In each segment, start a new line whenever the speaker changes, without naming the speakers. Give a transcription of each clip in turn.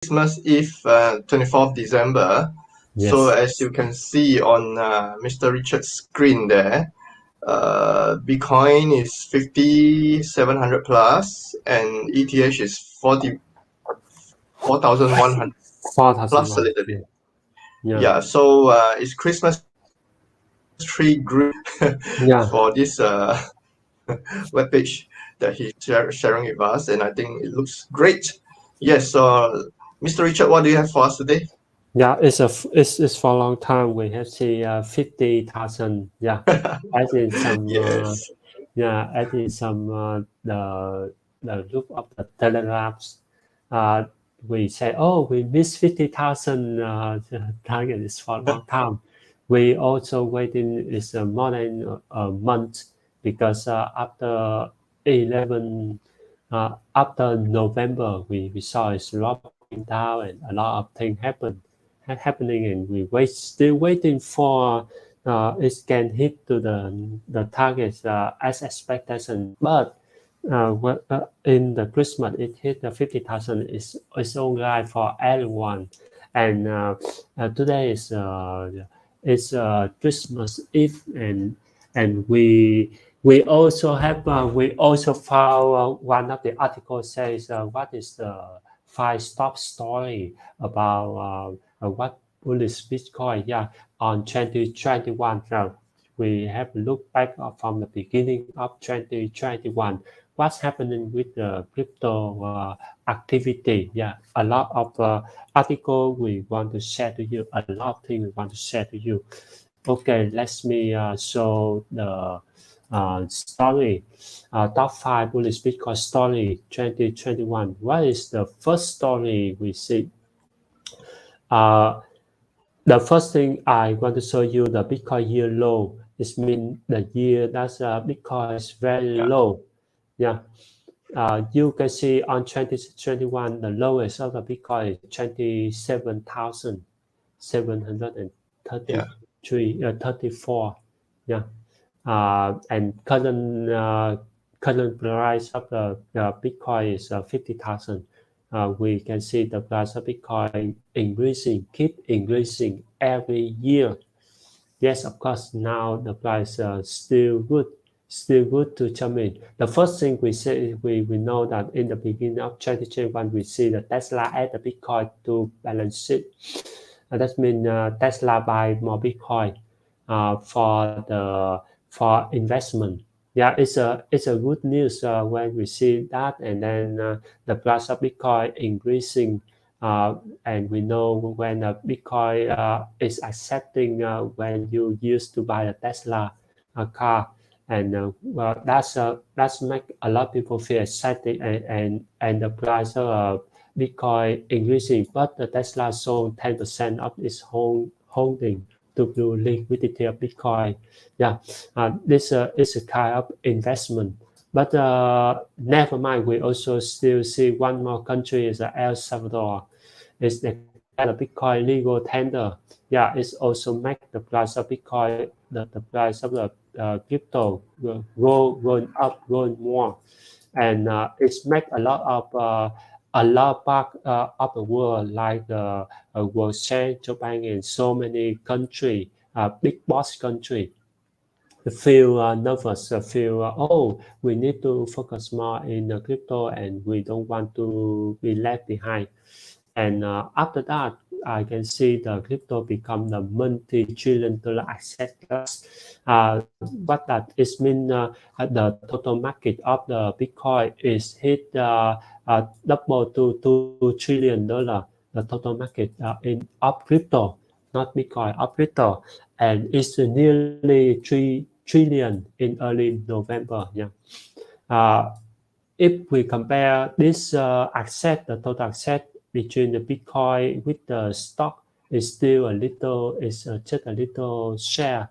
Christmas Eve, 24th December.
Yes.
So as you can see on Mr. Richard's screen there, Bitcoin is 5,700 plus and ETH is 44,100 plus a
4,001.
little bit.
Yeah.
Yeah, so it's Christmas tree green
Yeah.
for this webpage that he's sharing with us, and I think it looks great. Yes, so Mr. Richard, what do you have for us today?
Yeah, it's for a long time. We have seen 50,000. Yeah, adding some
Yes.
adding some the look of the telegraphs. Uh, we say, oh, we missed 50,000 target is for a long time. We also waiting is more than a month because after November we saw it's dropping down and a lot of things happening, and still waiting for it can hit to the targets as expectation. But in the Christmas it hit the 50,000 is only for everyone, and today is Christmas Eve, and we also found one of the articles says what is the 5 top story about what bullish Bitcoin. Yeah, on 2021. Now we have looked back from the beginning of 2021. What's happening with the crypto activity? Yeah, a lot of article we want to share to you. A lot of things we want to share to you. Okay, let me show the story. Top 5 bullish Bitcoin story 2021. What is the first story we see? Uh, the first thing I want to show you the Bitcoin year low. It means the year that Bitcoin is very
Yeah.
low. Yeah. You can see on 2021, the lowest of the Bitcoin is 27,734. Yeah. And current price of the Bitcoin is 50,000. We can see the price of Bitcoin keep increasing every year. Yes, of course, now the price still good to come in. The first thing we say, we know that in the beginning of 2021, we see the Tesla add the Bitcoin to balance sheet. That means Tesla buy more Bitcoin for investment. Yeah, it's a good news when we see that, and then the price of Bitcoin increasing, and we know when Bitcoin is accepting when you used to buy a Tesla car, and well, that's make a lot of people feel excited, and the price of Bitcoin increasing, but the Tesla sold 10% of its holding to do liquidity of Bitcoin. Yeah, this is a kind of investment. But never mind, we also still see one more country is El Salvador. It's declared a Bitcoin legal tender. Yeah, it's also make the price of Bitcoin, the price of the crypto going up, going more, and it's make a lot part of the world like the World Central Bank and so many country, big boss country feel nervous, feel oh, we need to focus more in crypto and we don't want to be left behind. And after that, I can see the crypto become the multi-trillion dollar asset class. What that is mean? The total market of the Bitcoin is hit double to $2 trillion. The total market in of crypto, not Bitcoin, of crypto, and it's nearly 3 trillion in early November. Yeah. Uh, if we compare this asset, the total asset between the Bitcoin with the stock is still a little, is just a little share.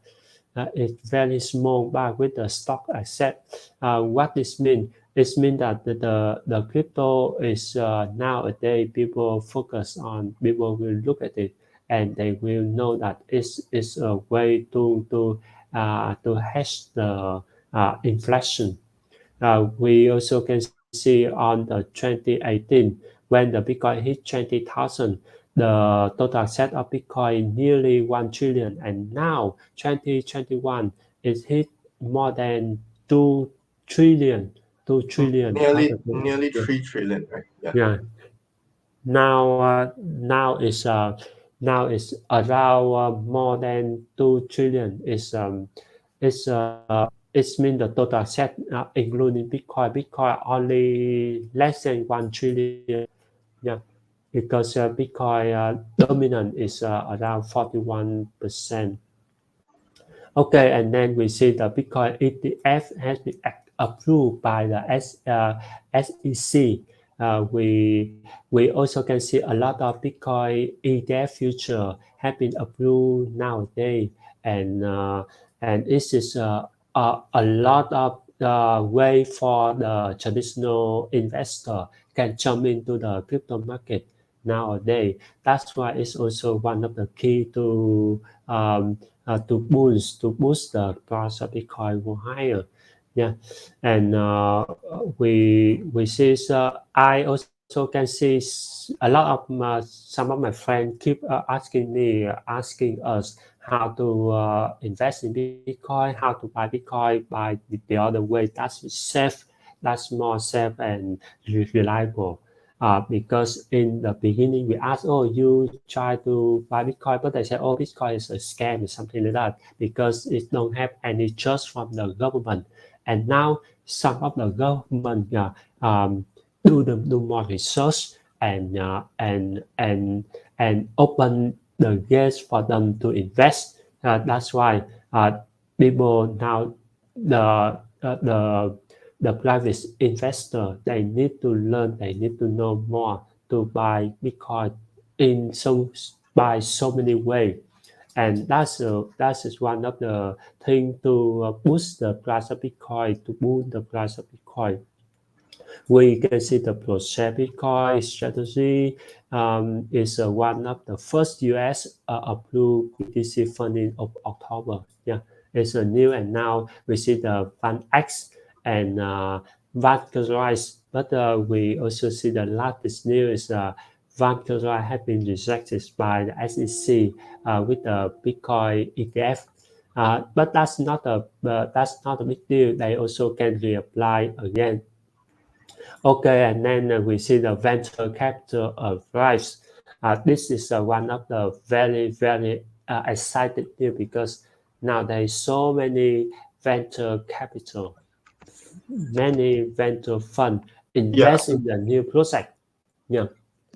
It's very small, but with the stock asset, what this mean? It means that the crypto is nowadays people focus on, people will look at it and they will know that it's a way to hedge the inflation. We also can see on the 2018 when the Bitcoin hit 20,000, the total asset of Bitcoin nearly 1 trillion, and now 2021 it hit more than 2 trillion, 2 trillion of the
Nearly
yeah,
3 trillion, right? Yeah.
yeah. Now around more than 2 trillion. It's mean the total asset including Bitcoin. Bitcoin only less than 1 trillion. Yeah, because Bitcoin dominant is around 41%. Okay, and then we see the Bitcoin ETF has been approved by the SEC. We also can see a lot of Bitcoin ETF future have been approved nowadays, and this is a lot of way for the traditional investor can jump into the crypto market nowadays. That's why it's also one of the key to boost the price of Bitcoin go higher. Yeah, and we see. I also can see a lot of some of my friends keep asking us how to invest in Bitcoin, how to buy Bitcoin by the other way. That's safe, that's more safe and reliable. Because in the beginning we asked, oh, you try to buy Bitcoin, but they said, oh, Bitcoin is a scam or something like that because it don't have any trust from the government. And now some of the government do more research and open the gates for them to invest. That's why people now the the private investor they need to learn, they need to know more to buy Bitcoin in so many ways, and that is one of the thing to boost the price of Bitcoin, to boost the price of Bitcoin. We can see the project Bitcoin strategy is one of the first US approved BTC fund in October. Yeah, it's a new, and now we see the Fund X and Vanguard. But we also see the latest news. Vanguard has been rejected by the SEC with the Bitcoin ETF. But that's not a big deal. They also can reapply again. Okay, and then we see the venture capital rise. This is one of the very excited deal because now there is so many venture capital, many venture fund
Yeah,
invest in the new project. Yeah,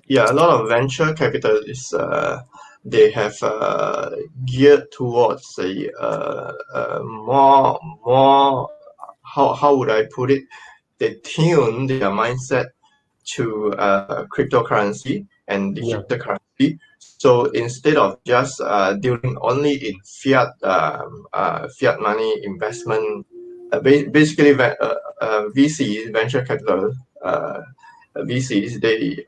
yeah. A lot of venture capitalists, they have geared towards a more how would I put it? They tune their mindset to cryptocurrency and
yeah,
digital currency. So instead of just dealing only in fiat money investment, basically VCs, venture capital VCs, they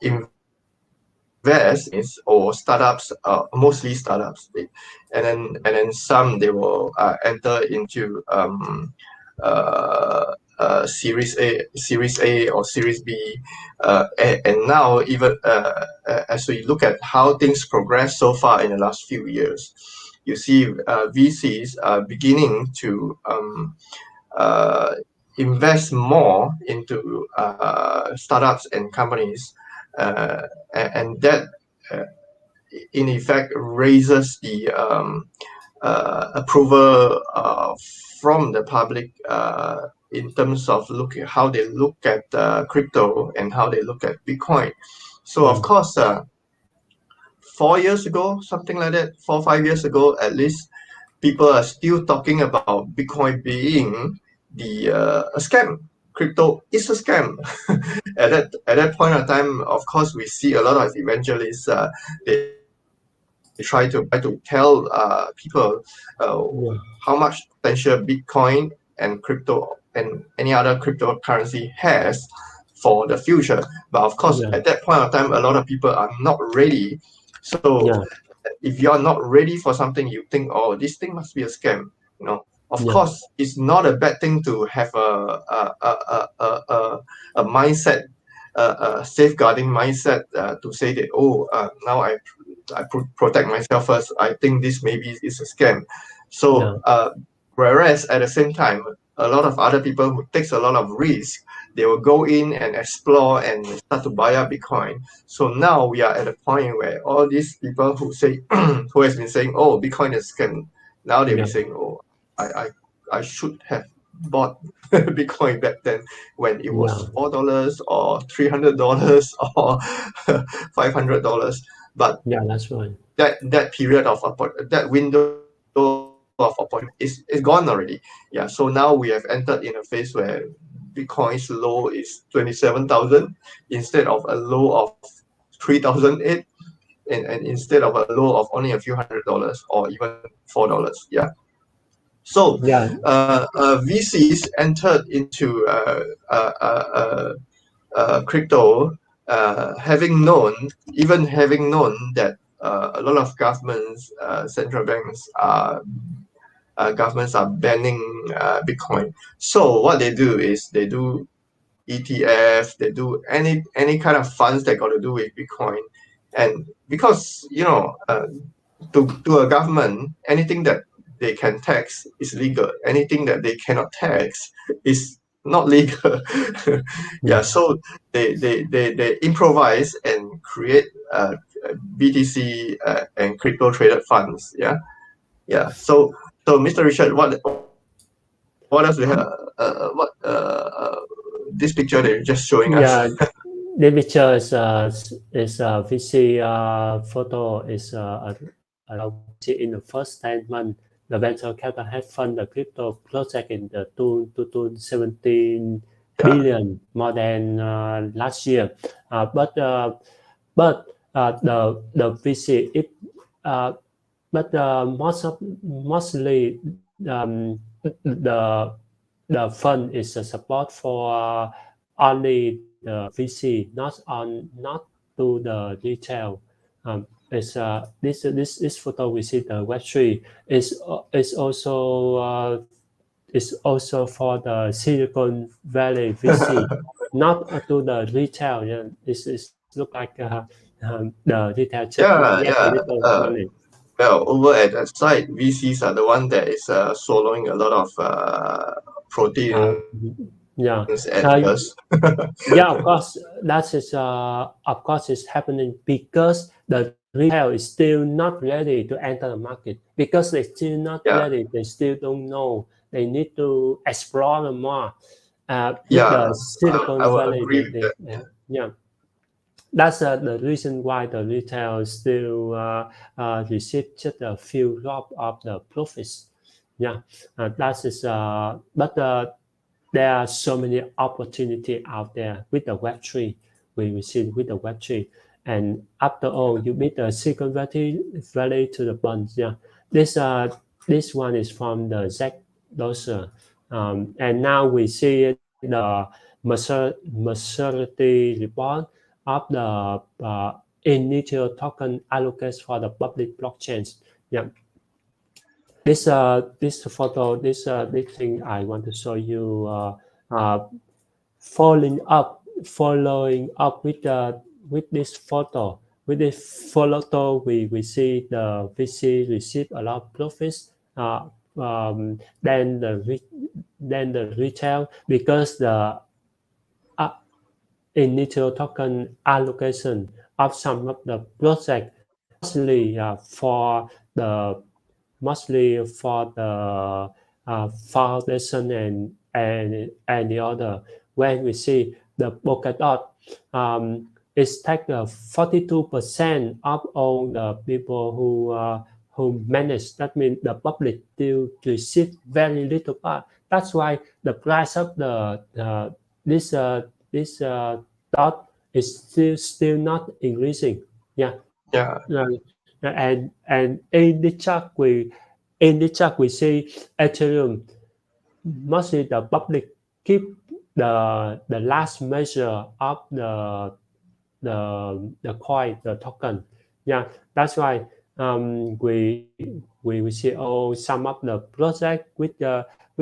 invest in or startups, mostly startups, and then some they will enter into Series A or Series B, and now even as we look at how things progress so far in the last few years, you see VCs are beginning to uh, invest more into startups and companies, and that uh, in effect raises the approval from the public in terms of how they look at crypto and how they look at Bitcoin. So
yeah,
of course, 4 years ago, something like that, 4 5 years ago at least, people are still talking about Bitcoin being a scam. Crypto is a scam. At that point of time, of course, we see a lot of evangelists. They try to tell people
yeah,
how much potential Bitcoin and crypto and any other cryptocurrency has for the future. But of course,
yeah,
at that point of time, a lot of people are not ready. So
yeah,
if you're not ready for something, you think, oh, this thing must be a scam. Of
yeah,
course, it's not a bad thing to have a mindset safeguarding mindset to say that, now I protect myself first. I think this maybe is a scam. So whereas at the same time, a lot of other people who takes a lot of risk, they will go in and explore and start to buy up Bitcoin. So now we are at a point where all these people who say who has been saying, oh, Bitcoin is scam, now they'll be saying, oh, I should have bought Bitcoin back then when it was $4 or $300 or $500. But
that's right.
that period of that window of opportunity is gone already. Yeah. So now we have entered in a phase where Bitcoin's low is 27,000 instead of a low of 3,008, and instead of a low of only a few $100 or even $4. Yeah. So VCs entered into crypto, having known that a lot of governments, central banks governments are banning Bitcoin. So what they do is they do ETF, they do any kind of funds that got to do with Bitcoin, and because to a government, anything that they can tax is legal. Anything that they cannot tax is not legal. Yeah, so they improvise and create BTC and crypto traded funds. Yeah, yeah. So Mr. Richard, what else we have? What this picture that you're just showing us?
The picture is a VC photo is in the first 10 months. The venture capital had funded the crypto project in the 17 billion more than last year. But the VC mostly the fund is a support for only the VC, not to the retail. It's this photo we see the Web3 is also for the Silicon Valley VC, not to the retail. Yeah, it's look like the retail check a little money.
Well, over at that side, VCs are the one that is swallowing a lot of proteins and us.
Of course, that is of course it's happening because the retail is still not ready to enter the market, because they're still not ready. They still don't know. They need to explore more. With the Silicon Valley, that's the reason why the retail still receive just a few drop of the profits. That is but there are so many opportunity out there with the Web3. We see with the Web3, and after all, you meet the Silicon Valley to the bunch. This one is from the Xeonbit, and now we see the maturity report of the initial token allocated for the public blockchains. This photo, this thing I want to show you. Following up with this photo. With this photo, we see the VC receive a lot of profits. Then the retail, because the initial token allocation of some of the project mostly for the foundation and the other. When we see the Polkadot, it's take 42% of all the people who manage. That means the public still receive very little part. That's why the price of this dot is still not increasing. And in the chart we see Ethereum, mostly the public keep the last measure of the coin, the token. That's why we see some of the project with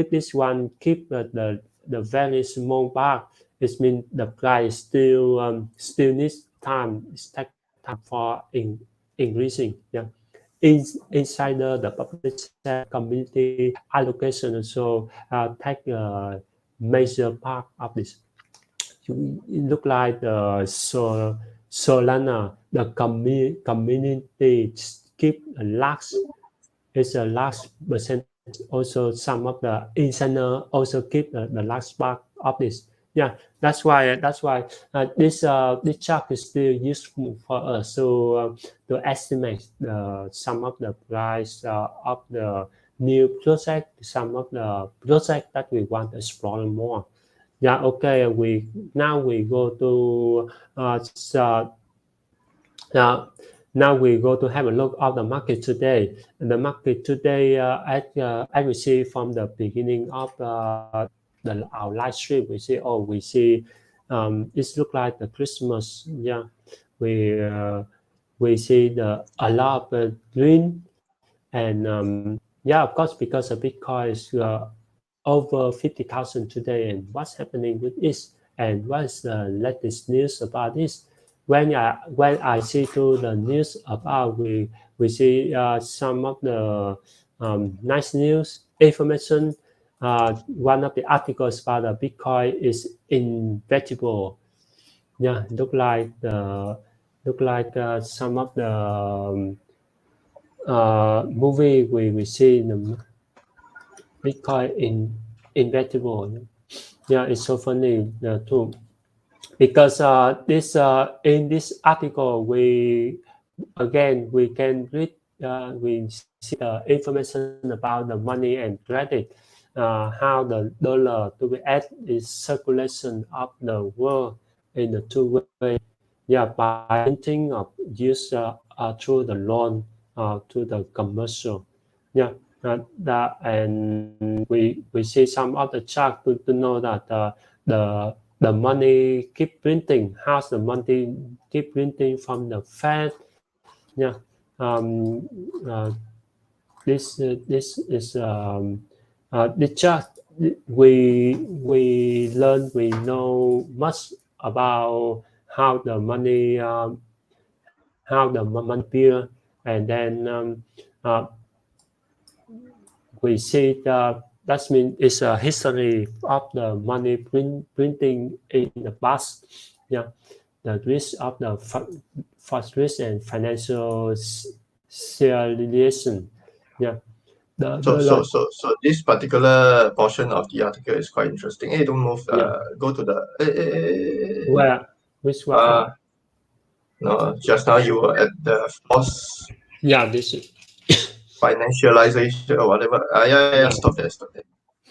this one keep the very small part. It means the price still needs time. It takes time for increasing. Yeah. Insider, the public share, community allocation also take a major part of this. It look like the Solana, the community keep a large, it's a large percentage. Also, some of the insider also keep the large part of this. Yeah, that's why this chart is still useful for us to estimate the some of the price of the new project, some of the project that we want to explore more. Yeah, okay. We go to now, now we go to have a look at the market today. The market today, as we see from the beginning of our live stream, we see it look like the Christmas. Yeah, we uh, we see a lot of green and yeah, of course, because the Bitcoin is over 50,000 today, and what's happening with this, and what is the latest news about this? When I see to the news about we see some of the nice news information. One of the articles about the Bitcoin is inevitable. Yeah, look like some of the movie we see in the Bitcoin inevitable. Yeah, it's so funny too because this in this article we can read we see the information about the money and credit, how the dollar to be at is circulation of the world in the two ways. Yeah, by printing of use through the loan to the commercial. Yeah, that and we see some other chart to know that the money keep printing. How's the money keep printing from the Fed? Yeah, um, uh, this is the chart. We know much about how the money appear, and then we see that means it's a history of the money printing in the past. Yeah, the risk of the first risk and financial serialization. Yeah, the
So, so,
dollar.
so, so this particular portion of the article is quite interesting. Hey, don't move.
Yeah,
Go to the.
where which one?
No, just now you were at the force
Yeah, this is
financialization or whatever. Yeah.
yeah,
Stop there. Stop there.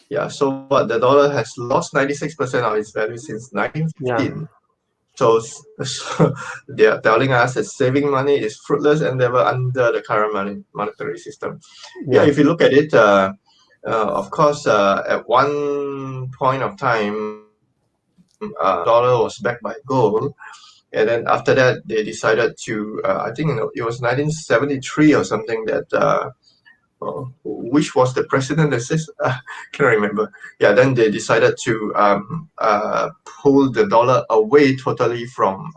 Yeah. So what? The dollar has lost 96% of its value since
yeah,
1915. So they are telling us that saving money is fruitless endeavor under the current monetary system. Yeah,
yeah,
if you look at it, of course, at one point of time, dollar was backed by gold, and then after that, they decided to, I think it was 1973 or something that. Which was the president that says can't remember. Yeah, then they decided to pull the dollar away totally from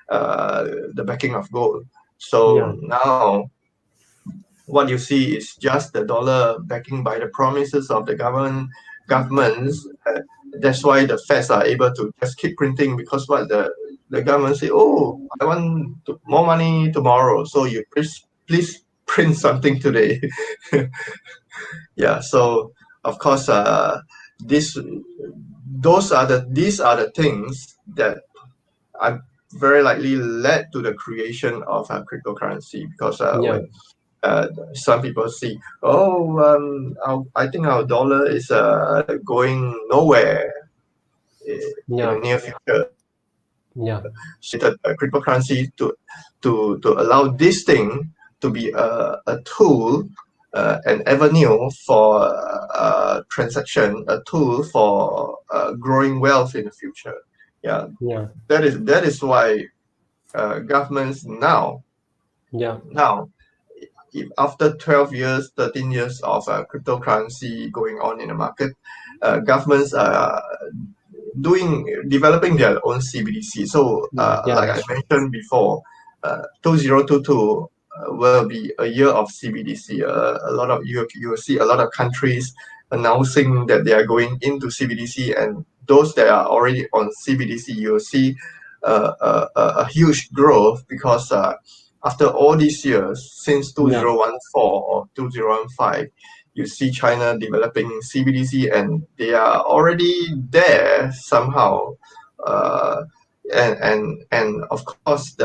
the backing of gold.
yeah,
So now what you see is just the dollar backing by the promises of the governments. That's why the Feds are able to just keep printing because what the government say, oh, I want more money tomorrow, so you please print something today. Yeah, so of course, this these are the things that are very likely led to the creation of a cryptocurrency because
yeah,
when some people see, oh, I think our dollar is going nowhere in the
yeah,
near future.
yeah,
So a cryptocurrency to allow this thing to be a tool, an avenue for transaction, a tool for growing wealth in the future. Yeah,
yeah,
that is why governments
yeah,
now if after 12 years, 13 years of cryptocurrency going on in the market, governments developing their own CBDC. So
Yeah,
like I
that's right.
mentioned before, 2022 will be a year of CBDC. A lot of you will see a lot of countries announcing that they are going into CBDC, and those that are already on CBDC, you will see a huge growth because after all these years, since
Yeah,
2014 or 2015, you see China developing CBDC, and they are already there somehow. Uh, and of course,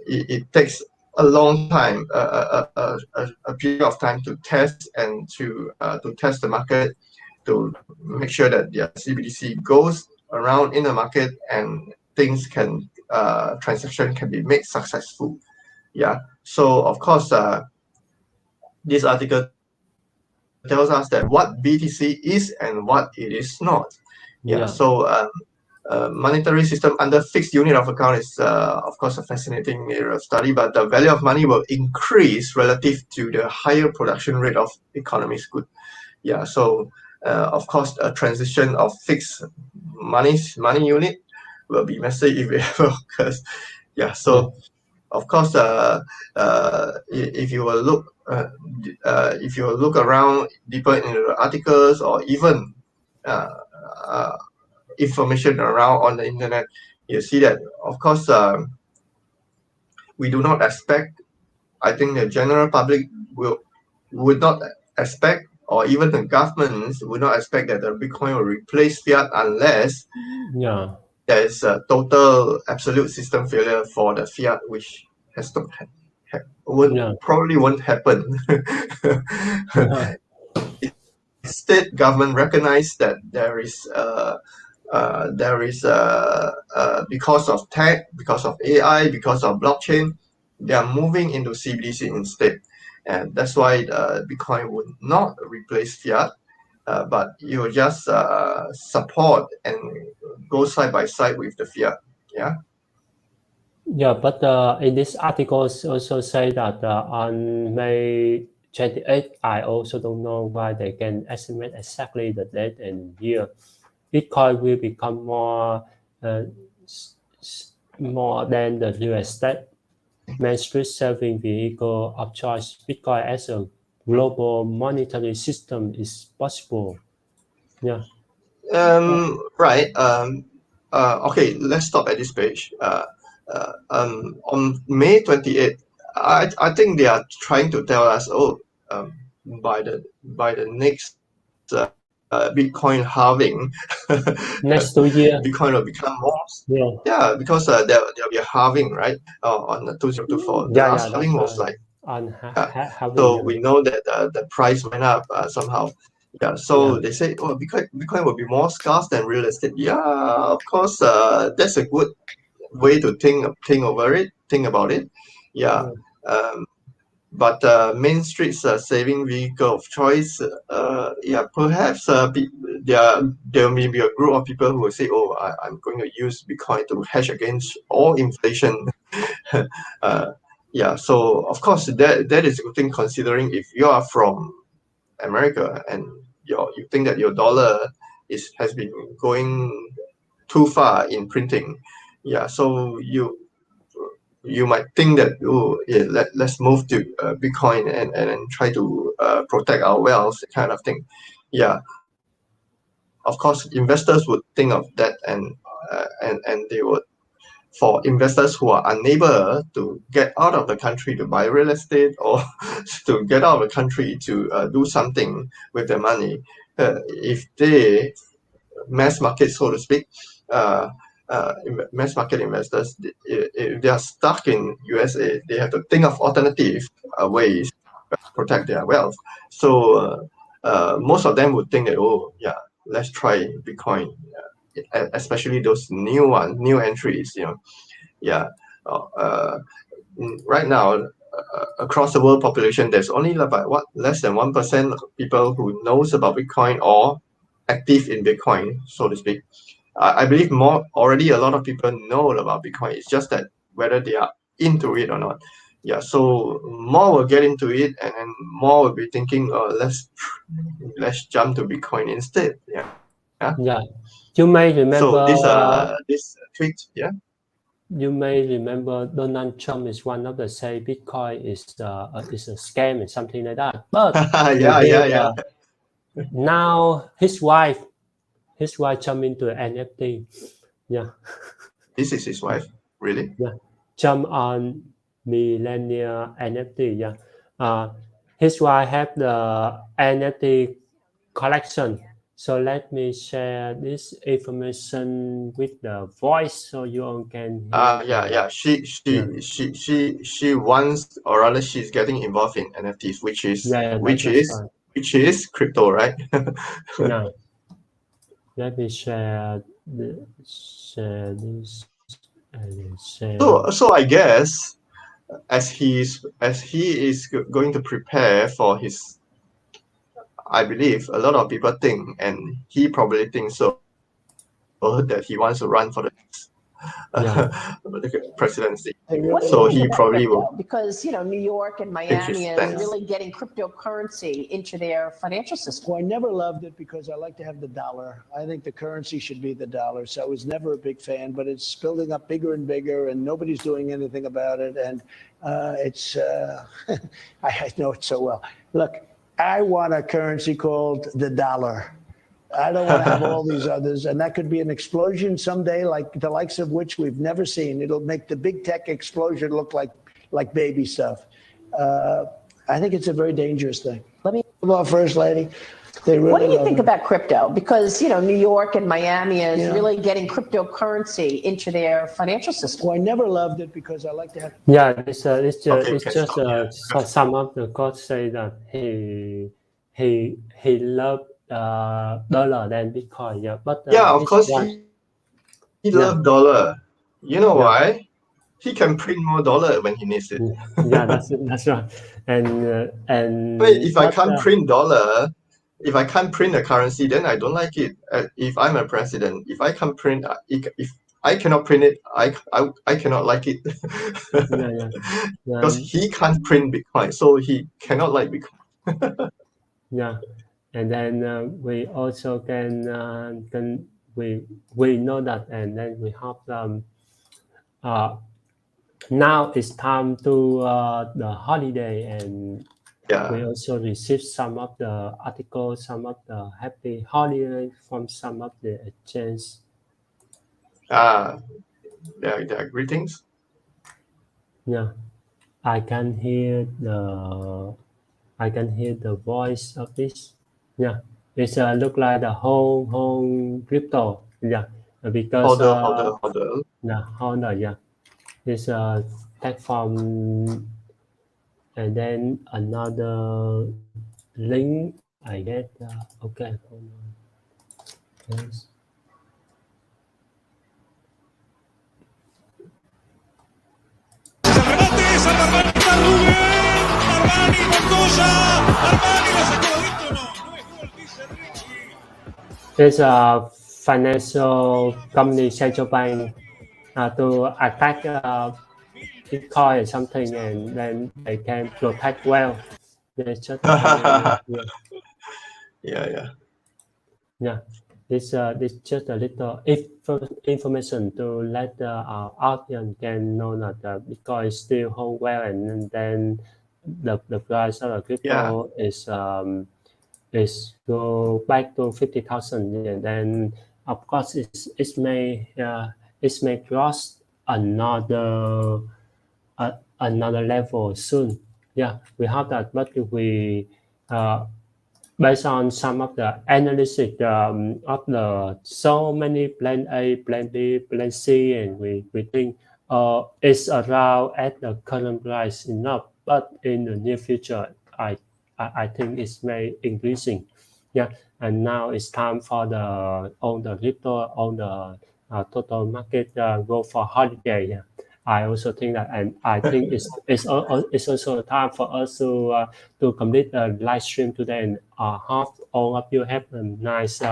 it takes a long time, a period of time to test and to test the market, to make sure that their CBDC goes around in the market and things can transaction can be made successful. Yeah. So of course, this article tells us that what BTC is and what it is not. Yeah. So
yeah,
monetary system under fixed unit of account is, of course, a fascinating area of study, but the value of money will increase relative to the higher production rate of economy's good. Yeah. So of course, a transition of fixed money unit will be messy if it ever occurs. Yeah.
yeah,
So of course, if you will look, if you will look around deeper into the articles, or even uh, uh, information around on the internet, you see that of course, we do not expect. I think the general public will would not expect, or even the governments would not expect that the Bitcoin will replace fiat unless
yeah,
there is a total absolute system failure for the fiat, which has not
yeah,
probably won't happen.
yeah,
Instead, government recognize that because of tech, because of AI, because of blockchain, they are moving into CBDC instead, and that's why Bitcoin would not replace fiat, but you will just support and go side by side with the fiat. Yeah.
yeah. But in this article also say that on May 28th, I also don't know why they can estimate exactly the date and year. Bitcoin will become uh, more than the real estate mainstream saving vehicle of choice. Bitcoin as a global monetary system is possible. Yeah,
Right. Okay, let's stop at this page. On May 28th, I think they are trying to tell us, oh, by the next Bitcoin halving,
next 2 year.
Bitcoin will become more.
Yeah,
Yeah, because there'll be a halving, right? On the 2024. The
yeah, yeah.
last
That's
halving was
right.
like,
On having,
so
yeah,
we know that the price went up somehow. Yeah,
yeah,
so they say, oh, Bitcoin will be more scarce than real estate. Yeah, of course, that's a good way to think about it. Yeah,
yeah,
um, but Main Street's saving vehicle of choice, yeah, perhaps there may be a group of people who will say, oh, I'm going to use Bitcoin to hedge against all inflation. uh, yeah, so of course that is a good thing, considering if you are from America and you think that your dollar has been going too far in printing. Yeah, so you might think that, oh yeah, let's move to Bitcoin and try to protect our wealth, kind of thing. Yeah, of course investors would think of that, and they would, for investors who are unable to get out of the country to buy real estate, or to get out of the country to do something with their money, if they mass market, so to speak, uh, mass market investors, if they are stuck in USA, they have to think of alternative ways to protect their wealth. So most of them would think that, oh yeah, let's try Bitcoin, especially those new entries. Yeah. Uh, right now, across the world population, there's only about less than 1% of people who knows about Bitcoin or active in Bitcoin, so to speak. I believe more already a lot of people know about Bitcoin. It's just that whether they are into it or not. Yeah, so more will get into it, and then more will be thinking, let's jump to Bitcoin instead. Yeah.
yeah. You may remember.
So this tweet, yeah.
You may remember Donald Trump is one of the say Bitcoin is a scam and something like that. But we hear
Yeah.
now his wife jumped into NFT. Yeah,
This is his wife, really?
yeah, jump on millennial NFT. Yeah, his wife have the NFT collection. So let me share this information with the voice so you all can hear the
Yeah.
yeah
She wants, or rather, she's getting involved in NFTs,
yeah that's right.
which is crypto, right?
Now let me share this and share.
So I guess as he is going to prepare for his, I believe a lot of people think, and he probably thinks so, that he wants to run for the
Yeah,
presidency.
What do you
So
think
he
about
probably
crypto?
will
Because, New York and
take his
Miami is
stance.
really getting cryptocurrency into their financial system.
Well, I never loved it because I like to have the dollar. I think the currency should be the dollar. So I was never a big fan, but it's building up bigger and bigger, and nobody's doing anything about it. And I know it so well. Look, I want a currency called the dollar. I don't want to have all these others, and that could be an explosion someday, like the likes of which we've never seen. It'll make the big tech explosion look like baby stuff. I think it's a very dangerous thing.
Let me.
Well, First Lady, they really.
What do you
love
think
it.
about crypto? Because, New York and Miami is
Yeah.
really getting cryptocurrency into their financial system.
Well, I never loved it because I like to have.
yeah. It's
Okay,
it's
can
just
stop.
some of the codes say that he loved dollar than Bitcoin. Yeah, but
Yeah, of
his
course
wife.
he
Yeah,
loves dollar. You know
yeah.
why? He can print more dollar when he needs it.
Yeah, that's right. And
But if I
but
can't print dollar, if I can't print a currency, then I don't like it. If I'm a president, if I can't print, if I cannot print it, I cannot like it.
yeah.
Because he can't print Bitcoin, so he cannot like Bitcoin.
Yeah, and then we also can we know that, and then we have now it's time to the holiday, and we
Yeah.
also receive some of the articles, some of the happy holiday from some of the exchange.
There are greetings.
Yeah, I can hear the voice of this. Yeah, it's look like the whole crypto. Yeah, because
Holder.
yeah, holder. Yeah, it's a platform, and then another link. I get. Okay, hold on. Yes.
Es Armani Rubén, Armani Montoya, Armani lo sacó adentro, no es gol, dice Richie.
It's a financial company central bank to attack Bitcoin or something, and then they can protect well. They just yeah. It's just a little information to let our audience can know that Bitcoin is still hold well, and then the price of the crypto is go back to 50,000, and then of course it may cross another another level soon. Yeah, we have that, but we based on some of the analysis of the so many plan A, plan B, plan C, and we think it's around at the current price enough, but in the near future, I think it's may increasing. Yeah, and now it's time for all the crypto, all the total market go for holiday. Yeah. I also think that, and I think it's also time for us to complete the live stream today, and hope all of you have a nice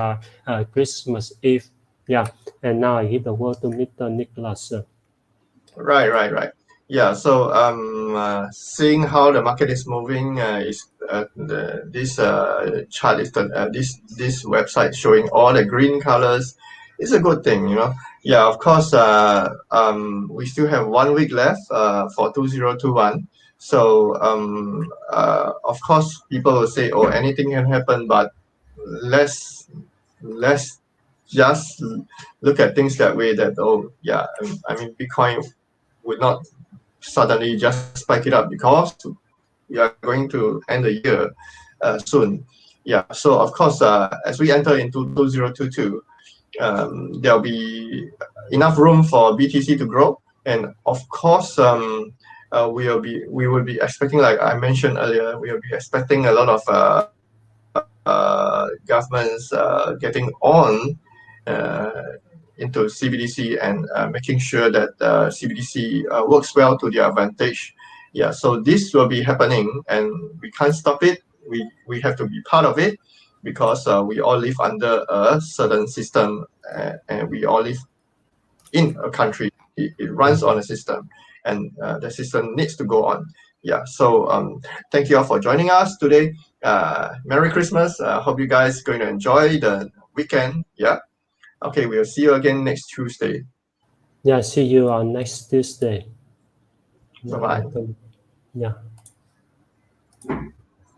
Christmas Eve. Yeah, and now I give the word to Mr. Nicholas.
Right. Yeah. So seeing how the market is moving, this chart is this website showing all the green colors it's a good thing, you know. Yeah, of course, we still have 1 week left for 2021. So, of course, people will say, oh, anything can happen, but let's just look at things that way that, oh, yeah, I mean, Bitcoin would not suddenly just spike it up because we are going to end the year soon. Yeah, so of course, as we enter into 2022, there'll be enough room for BTC to grow, and of course, we will be expecting, like I mentioned earlier, we will be expecting a lot of governments getting on into CBDC and making sure that CBDC works well to their advantage. Yeah, so this will be happening, and we can't stop it. We have to be part of it because we all live under a certain system, and we all live in a country. It runs on a system, and the system needs to go on. Yeah, so thank you all for joining us today. Merry Christmas. Hope you guys going to enjoy the weekend. Yeah. Okay, we'll see you again next Tuesday.
Yeah, see you on next Tuesday.
Bye-bye.
Yeah.